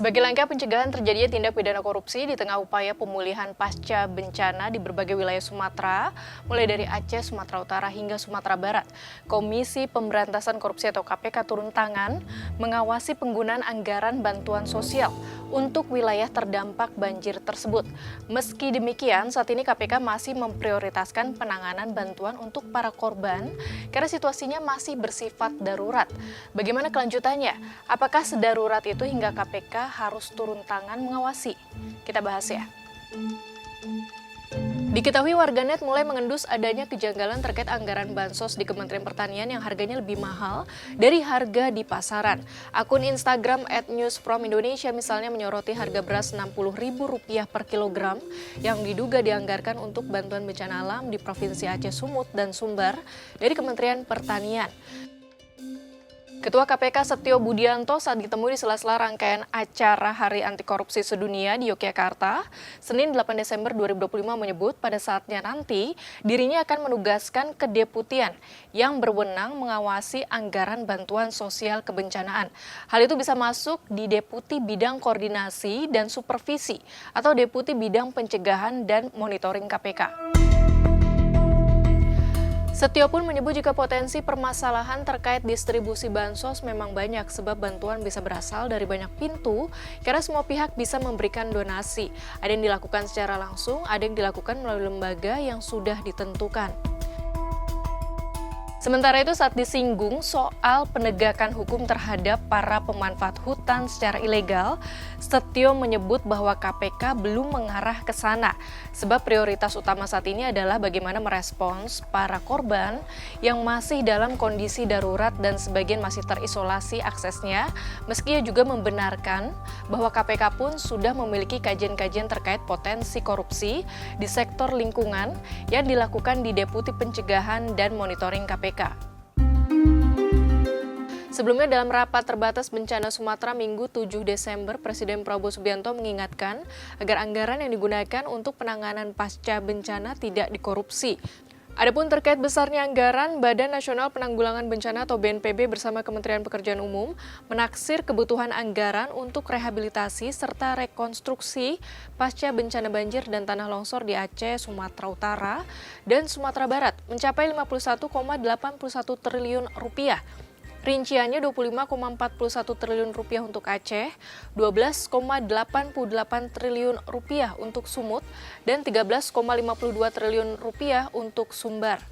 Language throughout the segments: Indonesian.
Sebagai langkah pencegahan terjadinya tindak pidana korupsi di tengah upaya pemulihan pasca bencana di berbagai wilayah Sumatera, mulai dari Aceh, Sumatera Utara hingga Sumatera Barat, Komisi Pemberantasan Korupsi atau KPK turun tangan mengawasi penggunaan anggaran bantuan sosial untuk wilayah terdampak banjir tersebut. Meski demikian, saat ini KPK masih memprioritaskan penanganan bantuan untuk para korban karena situasinya masih bersifat darurat. Bagaimana kelanjutannya? Apakah sedarurat itu hingga KPK harus turun tangan mengawasi? Kita bahas ya. Diketahui warganet mulai mengendus adanya kejanggalan terkait anggaran bansos di Kementerian Pertanian yang harganya lebih mahal dari harga di pasaran. Akun Instagram @newsfromindonesia misalnya menyoroti harga beras Rp60.000 per kilogram yang diduga dianggarkan untuk bantuan bencana alam di Provinsi Aceh, Sumut, dan Sumbar dari Kementerian Pertanian. Ketua KPK Setio Budianto saat ditemui di sela-sela rangkaian acara Hari Anti Korupsi Sedunia di Yogyakarta, Senin 8 Desember 2025 menyebut pada saatnya nanti dirinya akan menugaskan kedeputian yang berwenang mengawasi anggaran bantuan sosial kebencanaan. Hal itu bisa masuk di Deputi Bidang Koordinasi dan Supervisi atau Deputi Bidang Pencegahan dan Monitoring KPK. Setio pun menyebut jika potensi permasalahan terkait distribusi bansos memang banyak sebab bantuan bisa berasal dari banyak pintu karena semua pihak bisa memberikan donasi. Ada yang dilakukan secara langsung, ada yang dilakukan melalui lembaga yang sudah ditentukan. Sementara itu saat disinggung soal penegakan hukum terhadap para pemanfaat hutan secara ilegal, Setio menyebut bahwa KPK belum mengarah ke sana, sebab prioritas utama saat ini adalah bagaimana merespons para korban yang masih dalam kondisi darurat dan sebagian masih terisolasi aksesnya, meski ia juga membenarkan bahwa KPK pun sudah memiliki kajian-kajian terkait potensi korupsi di sektor lingkungan yang dilakukan di Deputi Pencegahan dan Monitoring KPK. Sebelumnya dalam rapat terbatas bencana Sumatera Minggu 7 Desember, Presiden Prabowo Subianto mengingatkan agar anggaran yang digunakan untuk penanganan pasca bencana tidak dikorupsi. Adapun terkait besarnya anggaran, Badan Nasional Penanggulangan Bencana atau BNPB bersama Kementerian Pekerjaan Umum menaksir kebutuhan anggaran untuk rehabilitasi serta rekonstruksi pasca bencana banjir dan tanah longsor di Aceh, Sumatera Utara, dan Sumatera Barat mencapai Rp51,81 triliun. Rinciannya Rp25,41 triliun untuk Aceh, Rp12,88 triliun untuk Sumut, dan Rp13,52 triliun untuk Sumbar.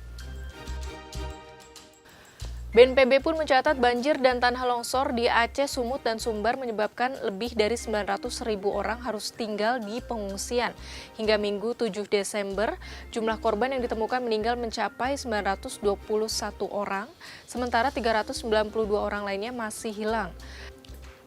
BNPB pun mencatat banjir dan tanah longsor di Aceh, Sumut, dan Sumbar menyebabkan lebih dari 900.000 orang harus tinggal di pengungsian. Hingga Minggu 7 Desember, jumlah korban yang ditemukan meninggal mencapai 921 orang, sementara 392 orang lainnya masih hilang.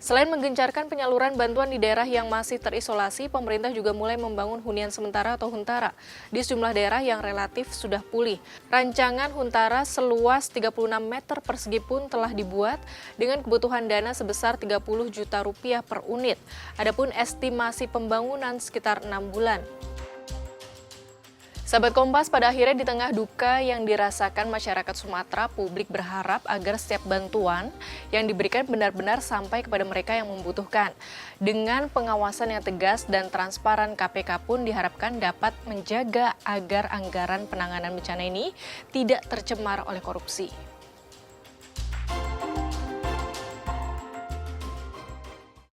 Selain menggencarkan penyaluran bantuan di daerah yang masih terisolasi, pemerintah juga mulai membangun hunian sementara atau huntara di sejumlah daerah yang relatif sudah pulih. Rancangan huntara seluas 36 meter persegi pun telah dibuat dengan kebutuhan dana sebesar Rp30 juta per unit. Adapun estimasi pembangunan sekitar 6 bulan. Sahabat Kompas, pada akhirnya di tengah duka yang dirasakan masyarakat Sumatera, publik berharap agar setiap bantuan yang diberikan benar-benar sampai kepada mereka yang membutuhkan. Dengan pengawasan yang tegas dan transparan, KPK pun diharapkan dapat menjaga agar anggaran penanganan bencana ini tidak tercemar oleh korupsi.